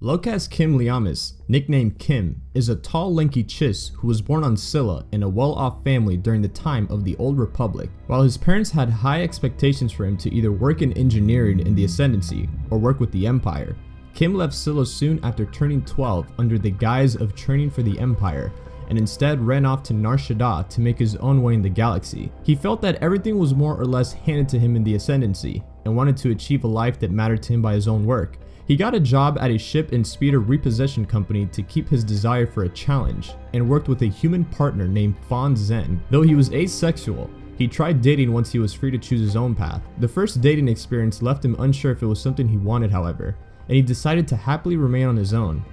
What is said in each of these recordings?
Locas Kim Liamis, nicknamed Kim, is a tall, lanky Chiss who was born on Scylla in a well-off family during the time of the Old Republic. While his parents had high expectations for him to either work in engineering in the Ascendancy or work with the Empire, Kim left Scylla soon after turning 12 under the guise of training for the Empire, and instead ran off to Nar Shaddaa to make his own way in the galaxy. He felt that everything was more or less handed to him in the Ascendancy, and wanted to achieve a life that mattered to him by his own work. He got a job at a ship and speeder repossession company to keep his desire for a challenge, and worked with a human partner named Fanon. Though he was asexual, he tried dating once he was free to choose his own path. The first dating experience left him unsure if it was something he wanted, however, and he decided to happily remain on his own.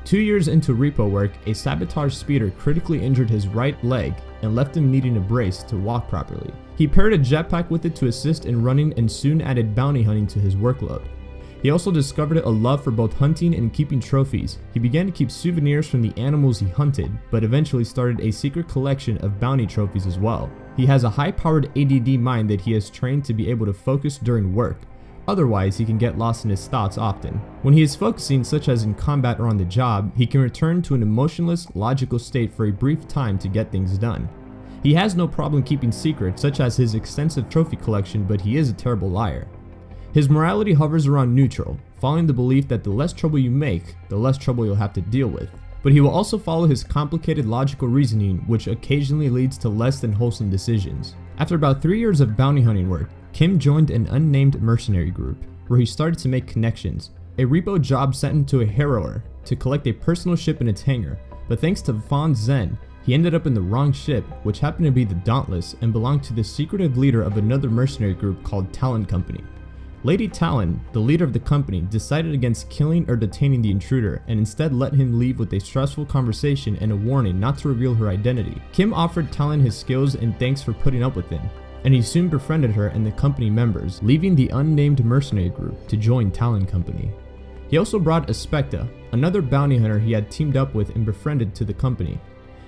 2 years into repo work, a sabotage speeder critically injured his right leg and left him needing a brace to walk properly. He paired a jetpack with it to assist in running and soon added bounty hunting to his workload. He also discovered a love for both hunting and keeping trophies. He began to keep souvenirs from the animals he hunted, but eventually started a secret collection of bounty trophies as well. He has a high-powered ADD mind that he has trained to be able to focus during work. Otherwise, he can get lost in his thoughts often. When he is focusing, such as in combat or on the job, he can return to an emotionless, logical state for a brief time to get things done. He has no problem keeping secrets, such as his extensive trophy collection, but he is a terrible liar. His morality hovers around neutral, following the belief that the less trouble you make, the less trouble you'll have to deal with. But he will also follow his complicated logical reasoning, which occasionally leads to less than wholesome decisions. After about 3 years of bounty hunting work, Kim joined an unnamed mercenary group, where he started to make connections. A repo job sent him to a harrower to collect a personal ship in its hangar, but thanks to Fanon, he ended up in the wrong ship, which happened to be the Dauntless and belonged to the secretive leader of another mercenary group called Talon Company. Lady Talon, the leader of the company, decided against killing or detaining the intruder and instead let him leave with a stressful conversation and a warning not to reveal her identity. Kim offered Talon his skills and thanks for putting up with him, and he soon befriended her and the company members, leaving the unnamed mercenary group to join Talon Company. He also brought Aspecta, another bounty hunter he had teamed up with and befriended to the company.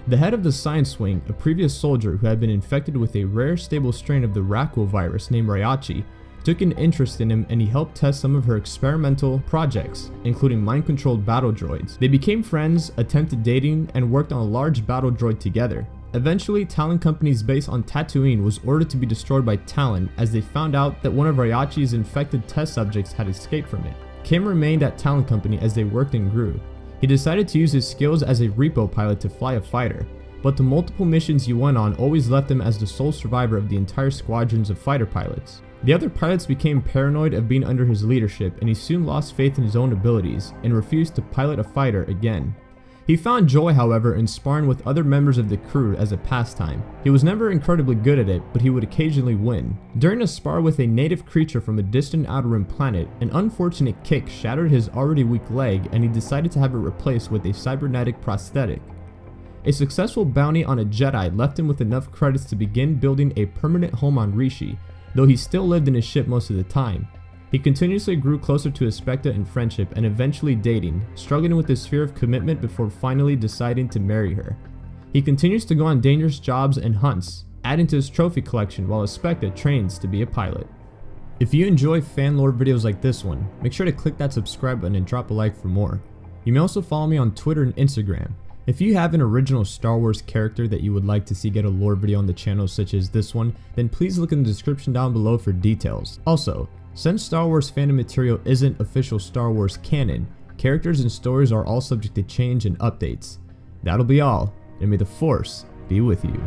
The head of the science wing, a previous soldier who had been infected with a rare stable strain of the Racco virus named Ryachi, took an interest in him, and he helped test some of her experimental projects, including mind-controlled battle droids. They became friends, attempted dating, and worked on a large battle droid together. Eventually, Talon Company's base on Tatooine was ordered to be destroyed by Talon as they found out that one of Ryachi's infected test subjects had escaped from it. Kim remained at Talon Company as they worked and grew. He decided to use his skills as a repo pilot to fly a fighter, but the multiple missions he went on always left him as the sole survivor of the entire squadrons of fighter pilots. The other pilots became paranoid of being under his leadership, and he soon lost faith in his own abilities and refused to pilot a fighter again. He found joy, however, in sparring with other members of the crew as a pastime. He was never incredibly good at it, but he would occasionally win. During a spar with a native creature from a distant outer rim planet, an unfortunate kick shattered his already weak leg, and he decided to have it replaced with a cybernetic prosthetic. A successful bounty on a Jedi left him with enough credits to begin building a permanent home on Rishi, though he still lived in his ship most of the time. He continuously grew closer to Aspecta in friendship and eventually dating, struggling with his fear of commitment before finally deciding to marry her. He continues to go on dangerous jobs and hunts, adding to his trophy collection while Aspecta trains to be a pilot. If you enjoy fan lore videos like this one, make sure to click that subscribe button and drop a like for more. You may also follow me on Twitter and Instagram. If you have an original Star Wars character that you would like to see get a lore video on the channel such as this one, then please look in the description down below for details. Also, since Star Wars fandom material isn't official Star Wars canon, characters and stories are all subject to change and updates. That'll be all, and may the Force be with you.